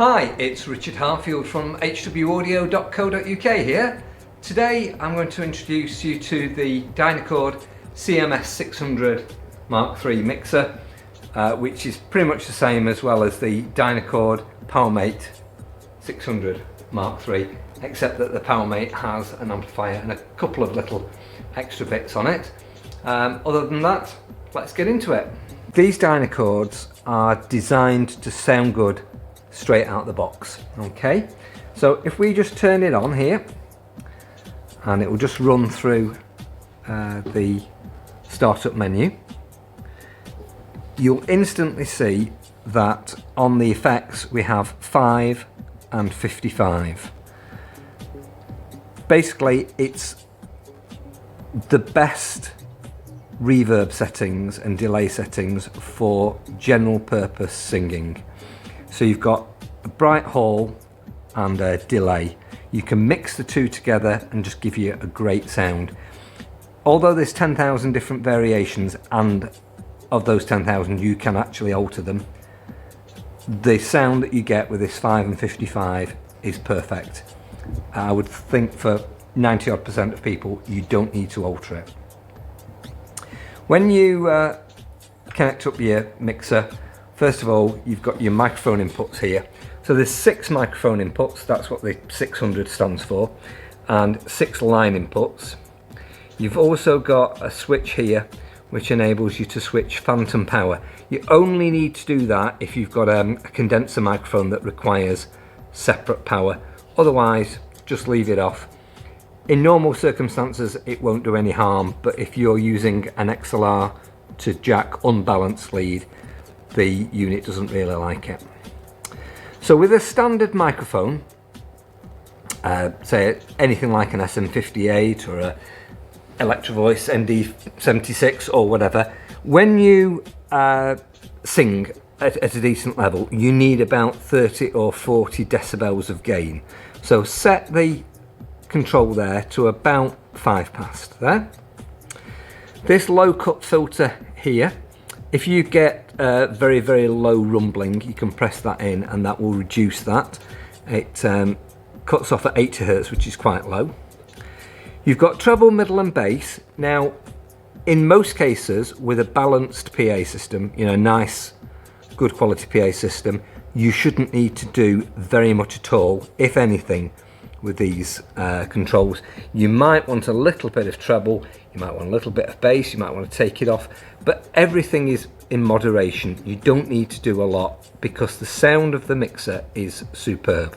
Hi, it's Richard Harfield from hwaudio.co.uk here. Today I'm going to introduce you to the Dynacord CMS 600 Mark III mixer, which is pretty much the same as well as the Dynacord PowerMate 600 Mark III, except that the PowerMate has an amplifier and a couple of little extra bits on it. Other than that, let's get into it. These Dynacords are designed to sound good straight out the box. Okay, so if we just turn it on here, and it will just run through the startup menu, you'll instantly see that on the effects we have 5 and 55. Basically, it's the best reverb settings and delay settings for general purpose singing. So you've got a bright hall and a delay. You can mix the two together and just give you a great sound. Although there's 10,000 different variations, and of those 10,000 you can actually alter them, the sound that you get with this 5 and 55 is perfect. I would think for 90% of people you don't need to alter it. When you connect up your mixer, first of all, you've got your microphone inputs here. So there's 6 microphone inputs, that's what the 600 stands for, and 6 line inputs. You've also got a switch here, which enables you to switch phantom power. You only need to do that if you've got a condenser microphone that requires separate power. Otherwise, just leave it off. In normal circumstances, it won't do any harm, but if you're using an XLR to jack unbalanced lead, the unit doesn't really like it. So with a standard microphone, say anything like an SM58 or a Electro-Voice ND76 or whatever, when you sing at a decent level, you need about 30 or 40 decibels of gain. So set the control there to about 5 past there. This low cut filter here, if you get very, very low rumbling, you can press that in and that will reduce that. It cuts off at 80 Hz, which is quite low. You've got treble, middle and bass. Now, in most cases, with a balanced PA system, you know, nice, good quality PA system, you shouldn't need to do very much at all, if anything, with these controls. You might want a little bit of treble, you might want a little bit of bass, you might want to take it off, but everything is in moderation. You don't need to do a lot because the sound of the mixer is superb.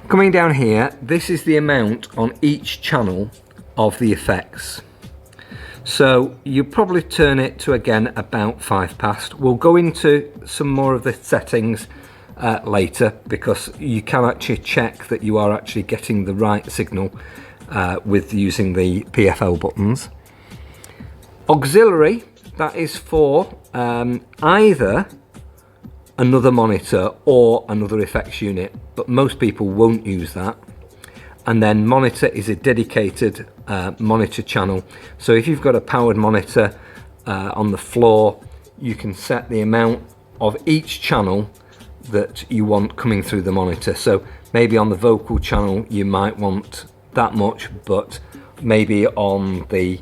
Coming down here, this is the amount on each channel of the effects. So you probably turn it to, again, about 5 past. We'll go into some more of the settings later, because you can actually check that you are actually getting the right signal with using the PFL buttons. Auxiliary, that is for either another monitor or another effects unit, but most people won't use that. And then monitor is a dedicated monitor channel. So if you've got a powered monitor on the floor, you can set the amount of each channel that you want coming through the monitor. So maybe on the vocal channel you might want that much, but maybe on the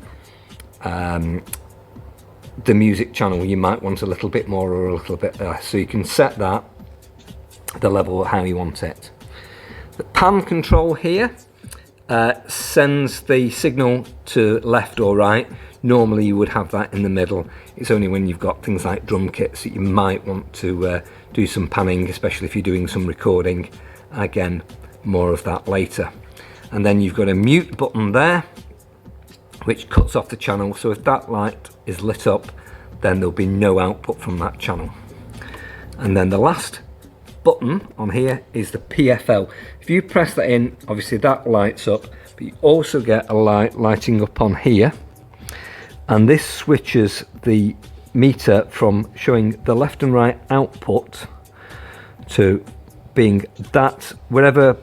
music channel you might want a little bit more or a little bit less. So you can set that, the level how you want it. The pan control here sends the signal to left or right. Normally you would have that in the middle. It's only when you've got things like drum kits that you might want to do some panning, especially if you're doing some recording. Again, more of that later. And then you've got a mute button there, which cuts off the channel. So if that light is lit up, then there'll be no output from that channel. And then the last button on here is the PFL. If you press that in, obviously that lights up, but you also get a light lighting up on here. And this switches the meter from showing the left and right output to being that wherever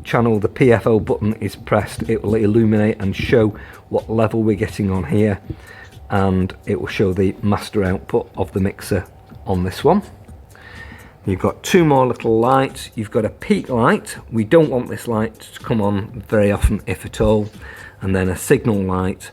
channel the PFL button is pressed, it will illuminate and show what level we're getting on here, and it will show the master output of the mixer on this one. You've got two more little lights. You've got a peak light. We don't want this light to come on very often, if at all. And then a signal light,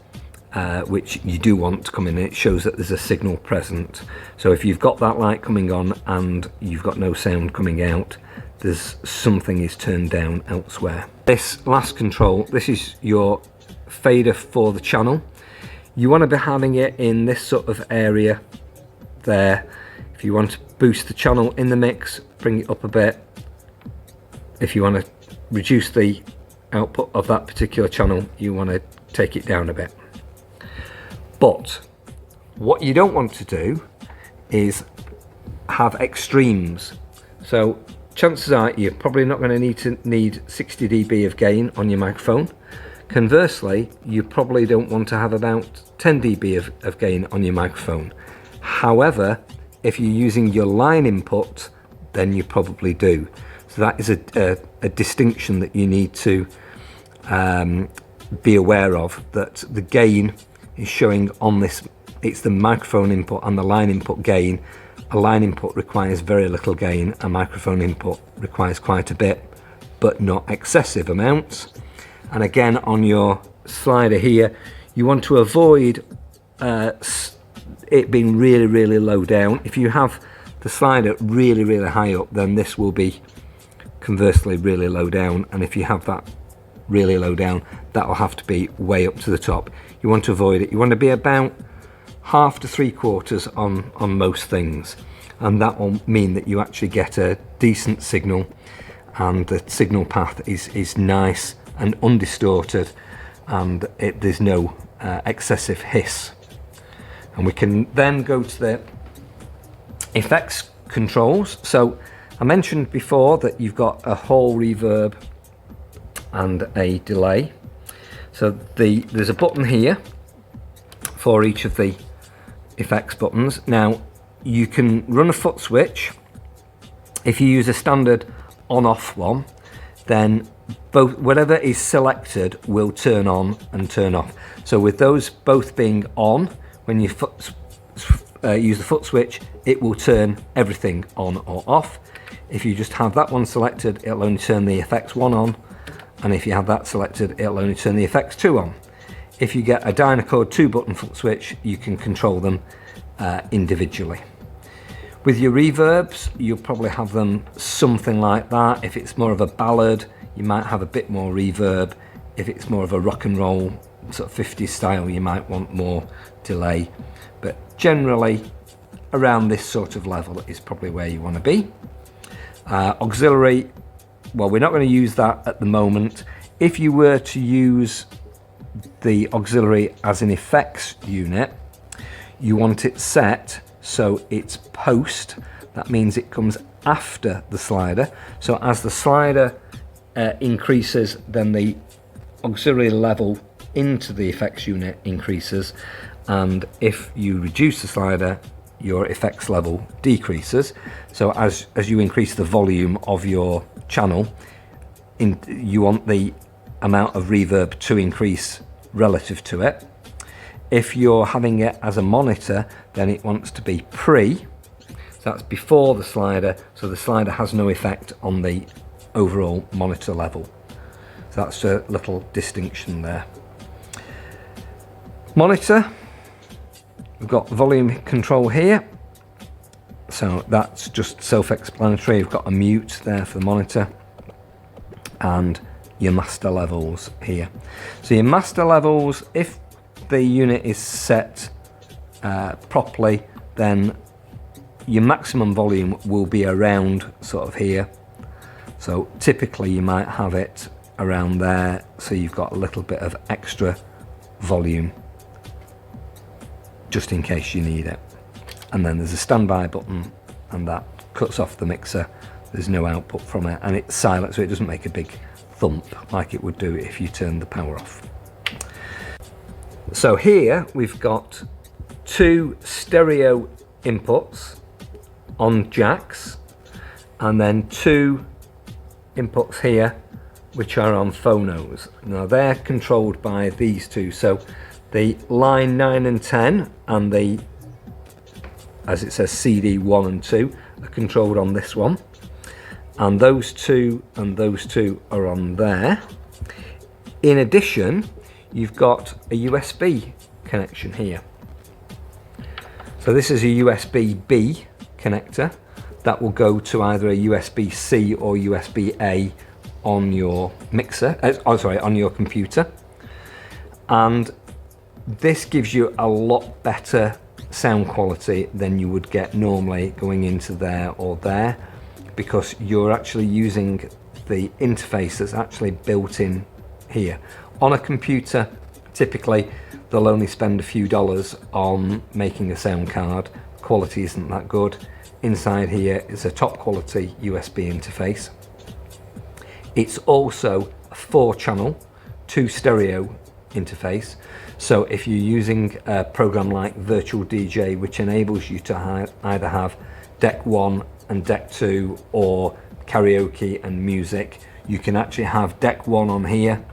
which you do want to come in. It shows that there's a signal present. So if you've got that light coming on and you've got no sound coming out, there's something is turned down elsewhere. This last control, this is your fader for the channel. You want to be having it in this sort of area there. If you want to boost the channel in the mix, bring it up a bit. If you want to reduce the output of that particular channel, you want to take it down a bit. But what you don't want to do is have extremes. So chances are you're probably not going to need 60 dB of gain on your microphone. Conversely, you probably don't want to have about 10 dB of gain on your microphone. However, if you're using your line input, then you probably do. So that is a distinction that you need to be aware of, that the gain is showing on this, it's the microphone input and the line input gain. A line input requires very little gain, a microphone input requires quite a bit, but not excessive amounts. And again, on your slider here, you want to avoid it being really, really low down. If you have the slider really, really high up, then this will be conversely really low down. And if you have that really low down, that will have to be way up to the top. You want to avoid it. You want to be about half to 3/4 on most things. And that will mean that you actually get a decent signal, and the signal path is nice and undistorted, and there's no excessive hiss. And we can then go to the effects controls. So I mentioned before that you've got a hall reverb and a delay. So there's a button here for each of the effects buttons. Now you can run a foot switch. If you use a standard on-off one, then whatever is selected will turn on and turn off. So with those both being on, when you use the foot switch, it will turn everything on or off. If you just have that one selected, it'll only turn the effects 1 on, and if you have that selected, it'll only turn the effects 2 on. If you get a Dynacord 2-button foot switch, you can control them individually. With your reverbs, you'll probably have them something like that. If it's more of a ballad, you might have a bit more reverb. If it's more of a rock and roll sort of 50s style, you might want more delay. But generally, around this sort of level is probably where you want to be. Auxiliary, well, we're not going to use that at the moment. If you were to use the auxiliary as an effects unit, you want it set so it's post. That means it comes after the slider. So as the slider increases, then the auxiliary level into the effects unit increases, and if you reduce the slider, your effects level decreases. So as you increase the volume of your channel, you want the amount of reverb to increase relative to it. If you're having it as a monitor, then it wants to be pre, so that's before the slider, so the slider has no effect on the overall monitor level. So that's a little distinction there. Monitor, we've got volume control here, so that's just self-explanatory. You've got a mute there for the monitor, and your master levels here. So your master levels, if the unit is set properly, then your maximum volume will be around sort of here. So typically you might have it around there, so you've got a little bit of extra volume just in case you need it. And then there's a standby button, and that cuts off the mixer. There's no output from it, and it's silent, so it doesn't make a big thump like it would do if you turned the power off. So here we've got 2 stereo inputs on jacks, and then 2 inputs here which are on phonos. Now they're controlled by these 2. So the line 9 and 10 and the, as it says, CD 1 and 2 are controlled on this one, and those two are on there. In addition, you've got a USB connection here. So this is a USB-B connector that will go to either a USB-C or USB-A on your mixer, on your computer. And this gives you a lot better sound quality than you would get normally going into there or there, because you're actually using the interface that's actually built in here. On a computer, typically they'll only spend a few dollars on making a sound card. Quality isn't that good. Inside here is a top quality USB interface. It's also a 4-channel 2 stereo interface. So if you're using a program like Virtual DJ, which enables you to either have deck 1 and deck 2 or karaoke and music, you can actually have deck 1 on here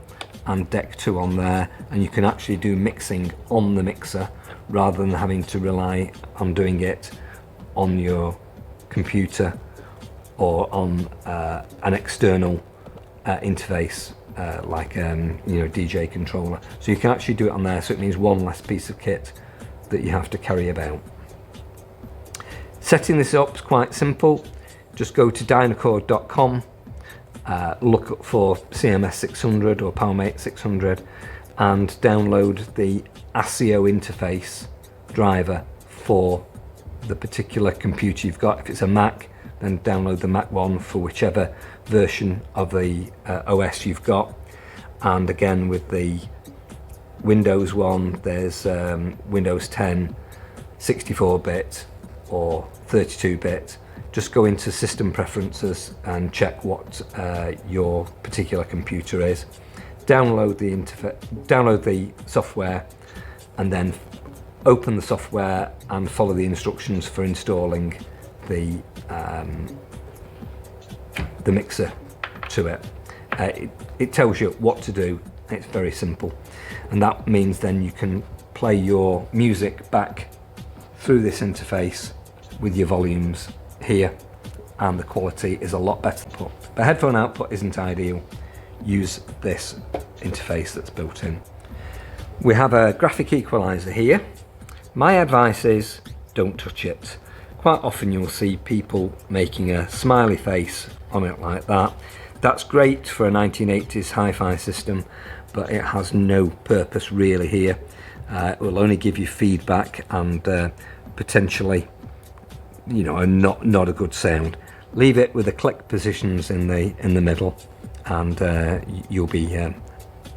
and deck 2 on there, and you can actually do mixing on the mixer rather than having to rely on doing it on your computer or on an external interface like DJ controller. So you can actually do it on there, so it means one less piece of kit that you have to carry about. Setting this up is quite simple. Just go to Dynacord.com, look for CMS 600 or PowerMate 600 and download the ASIO interface driver for the particular computer you've got. If it's a Mac, then download the Mac one for whichever version of the OS you've got. And again, with the Windows one, there's Windows 10 64-bit or 32-bit. Just go into system preferences and check what your particular computer is. Download the software, and then open the software and follow the instructions for installing the mixer to it. It tells you what to do. It's very simple, and that means then you can play your music back through this interface with your volumes here, and the quality is a lot better. The headphone output isn't ideal. Use this interface that's built in. We have a graphic equalizer here. My advice is don't touch it. Quite often you'll see people making a smiley face on it like that. That's great for a 1980s hi-fi system, but it has no purpose really here. It will only give you feedback and potentially, not a good sound. Leave it with the click positions in the middle, and you'll be a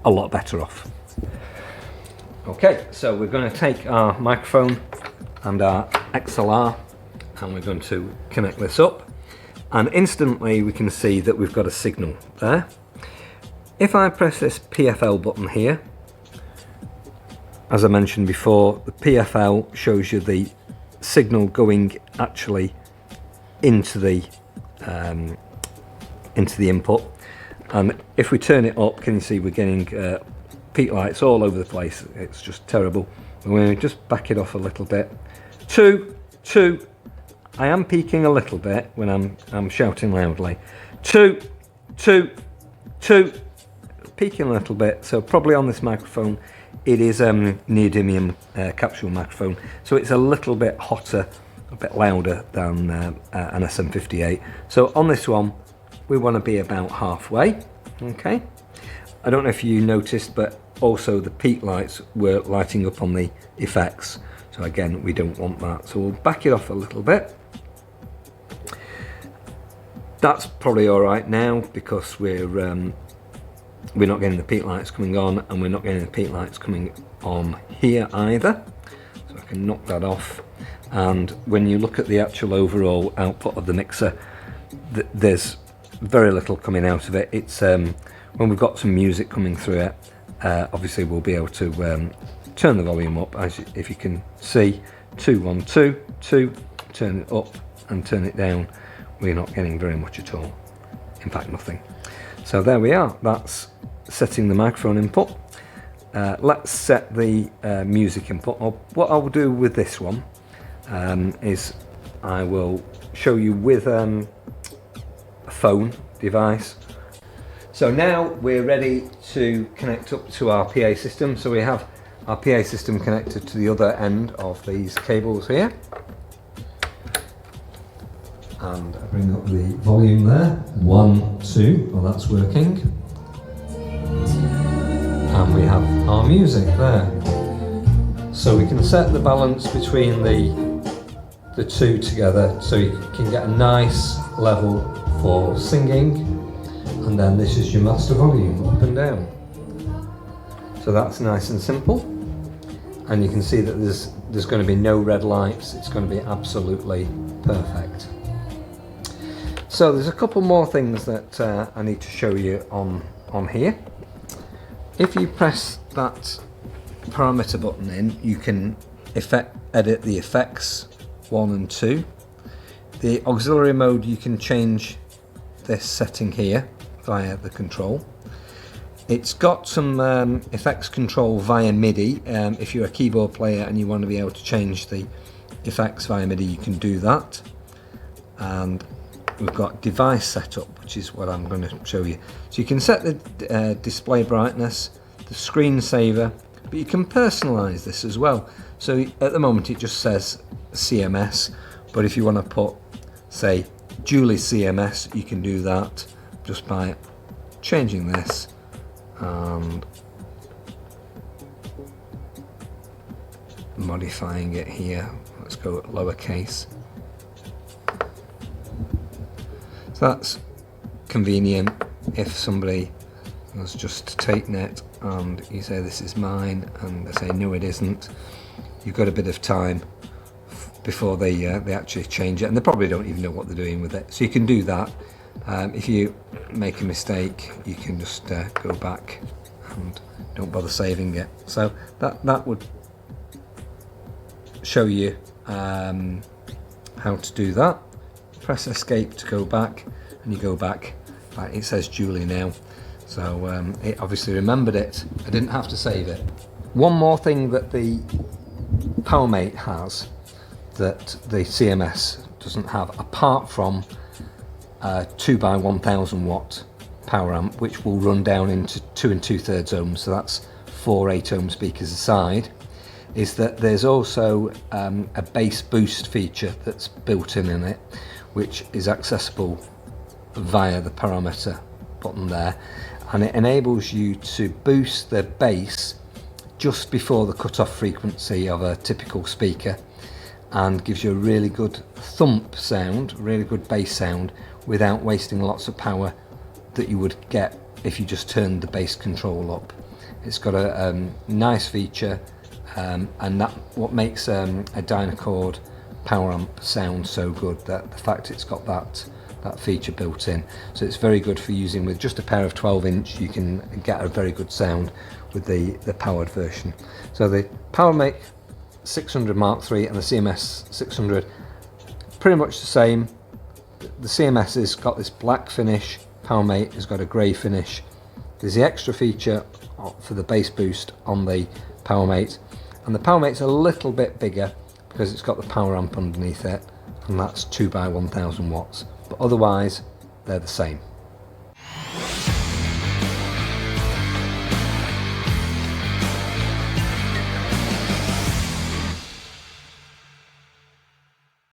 lot better off. Okay, so we're going to take our microphone and our XLR, and we're going to connect this up, and instantly we can see that we've got a signal there. If I press this PFL button here, as I mentioned before, the PFL shows you the signal going actually into the input, and if we turn it up, can you see we're getting peak lights all over the place. It's just terrible. We're going to just back it off a little bit. Two. I am peaking a little bit when I'm shouting loudly. Two. Peaking a little bit. So probably on this microphone, it is neodymium capsule microphone, so it's a little bit hotter, a bit louder than an SM58. So on this one, we want to be about halfway. Okay. I don't know if you noticed, but also the peak lights were lighting up on the effects. So again, we don't want that. So we'll back it off a little bit. That's probably all right now, because we're not getting the peak lights coming on, and we're not getting the peak lights coming on here either. So I can knock that off. And when you look at the actual overall output of the mixer, there's very little coming out of it. It's when we've got some music coming through it, obviously we'll be able to turn the volume up, if you can see. 2, 1, 2, 2, turn it up and turn it down. We're not getting very much at all, in fact nothing. So there we are, that's setting the microphone input. Let's set the music input. What I'll do with this one is I will show you with a phone device. So now we're ready to connect up to our PA system. So we have our PA system connected to the other end of these cables here. And I bring up the volume there. 1, 2, well that's working. And we have our music there. So we can set the balance between the two together so you can get a nice level for singing, and then this is your master volume up and down. So that's nice and simple, and you can see that there's going to be no red lights. It's going to be absolutely perfect. So there's a couple more things that I need to show you on here. If you press that parameter button in, you can edit the effects 1 and 2. The auxiliary mode, you can change this setting here via the control. It's got some effects control via MIDI. If you're a keyboard player and you want to be able to change the effects via MIDI, you can do that. And we've got device setup, which is what I'm going to show you. So you can set the display brightness, the screensaver, but you can personalize this as well. So at the moment it just says CMS, but if you want to put, say, Julie CMS, you can do that just by changing this and modifying it here. Let's go lowercase. So that's convenient if somebody has just taken it and you say this is mine and they say no it isn't. You've got a bit of time before they actually change it, and they probably don't even know what they're doing with it. So you can do that. If you make a mistake, you can just go back and don't bother saving it. So that would show you how to do that. Press escape to go back, and you go back. Like it says Julie now, so it obviously remembered it. I didn't have to save it. One more thing that the PowerMate has that the CMS doesn't have, apart from 2x1000 watt power amp, which will run down into 2 2/3 ohms, so that's 4 8-ohm speakers aside, is that there's also a bass boost feature that's built in it, which is accessible via the parameter button there, and it enables you to boost the bass just before the cut-off frequency of a typical speaker, and gives you a really good thump sound, really good bass sound, without wasting lots of power that you would get if you just turned the bass control up. It's got a nice feature, and that what makes a Dynacord power amp sound so good, that the fact it's got that feature built in. So it's very good for using with just a pair of 12-inch. You can get a very good sound with the powered version. So the PowerMate 600 Mark III and the CMS 600, pretty much the same. The CMS has got this black finish, PowerMate has got a grey finish. There's the extra feature for the bass boost on the PowerMate, and the PowerMate's a little bit bigger because it's got the power amp underneath it, and that's 2x1000 watts, but otherwise they're the same.